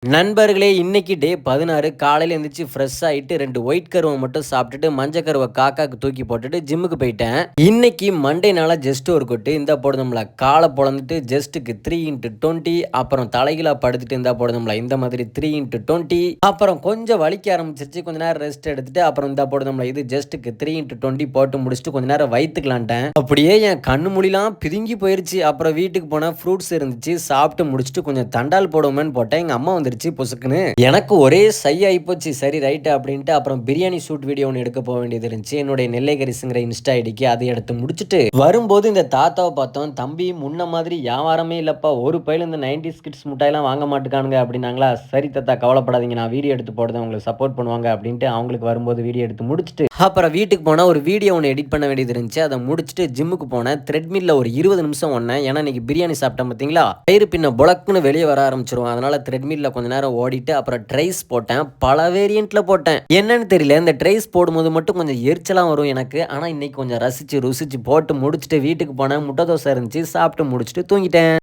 நண்பர்களே இன்னைக்கு டே 16 காலையில எந்திரிச்சு ஃப்ரெஷ் ஆயிட்டு 2 ஒயிட் கருவை மட்டும் சாப்பிட்டுட்டு மஞ்சள் கருவை காக்காக்கு தூக்கி போட்டுட்டு ஜிம்முக்கு போயிட்டேன். இன்னைக்கு மண்டேனால ஜஸ்ட் ஒரு கொட்டு இந்த போடுதோம்ல காலை பொழந்துட்டு ஜஸ்ட்டுக்கு 3x20 அப்புறம் தலைகீழா படுத்துட்டு இந்த போடுதோம்ல இந்த மாதிரி 3x20 அப்புறம் கொஞ்சம் வலிக்க ஆரம்பிச்சிருச்சு. கொஞ்ச நேரம் ரெஸ்ட் எடுத்துட்டு அப்புறம் இந்த போடுதோம்ல இது ஜஸ்ட்டுக்கு 3x20 போட்டு முடிச்சுட்டு கொஞ்ச நேரம் வயிற்றுக்கலான்ட்டேன். அப்படியே என் கண்ணு மொழிலாம் பிதுங்கி போயிருச்சு. அப்புறம் வீட்டுக்கு போனால் ஃப்ரூட்ஸ் இருந்துச்சு சாப்பிட்டு முடிச்சுட்டு கொஞ்சம் தண்டால் போடுவோமேன்னு போட்டேன். எங்கள் அம்மா பொசுக்குன்னு எனக்கு ஒரே சை ஆயிப்போச்சு. சரி ரைட்டு அப்படின்ட்டு அப்புறம் பிரியாணி ஷூட் வீடியோ ஒன்று எடுக்க போக வேண்டியது இருந்துச்சு என்னுடைய நெல்லை கரிசுங்கிற இன்ஸ்டா ஐடிக்கு. அதை எடுத்து முடிச்சுட்டு வரும்போது இந்த தாத்தாவை பார்த்தோம். தம்பி முன்ன மாதிரி வியாபாரமே இல்லப்பா, ஒரு பையில இந்த 90s கிட்ஸ் முட்டாயெல்லாம் வாங்க மாட்டுக்கானுங்க அப்படின்னாங்களா. சரி தாத்தா கவலைப்படாதீங்க, நான் வீடியோ எடுத்து போடுறேன், உங்களுக்கு சப்போர்ட் பண்ணுவாங்க அப்படின்ட்டு அவங்களுக்கு வரும்போது வீடியோ எடுத்து முடிச்சுட்டு அப்புறம் வீட்டுக்கு போனால் ஒரு வீடியோ ஒன்று எடிட் பண்ண வேண்டியது இருந்துச்சு. அதை முடிச்சுட்டு ஜிம்முக்கு போனேன். த்ரெட்மில்ல ஒரு 20 நிமிஷம் ஒன்னேன். ஏன்னா இன்னைக்கு பிரியாணி சாப்பிட்டேன் பார்த்தீங்களா, பயிறு பின்ன புழக்குன்னு வெளியே வர ஆரம்பிச்சிருவோம். அதனால த்ரெட்மில்ல கொஞ்ச நேரம் ஓடிட்டு அப்புறம் ட்ரைஸ் போட்டேன். பல வேரியண்ட்ல போட்டேன். என்னன்னு தெரியல, இந்த ட்ரைஸ் போடும்போது மட்டும் கொஞ்சம் எரிச்சலாம் வரும் எனக்கு. ஆனால் இன்னைக்கு கொஞ்சம் ரசிச்சு ருசிச்சு போட்டு முடிச்சுட்டு வீட்டுக்கு போனேன். முட்டை தோசை இருந்துச்சு, சாப்பிட்டு முடிச்சுட்டு தூங்கிட்டேன்.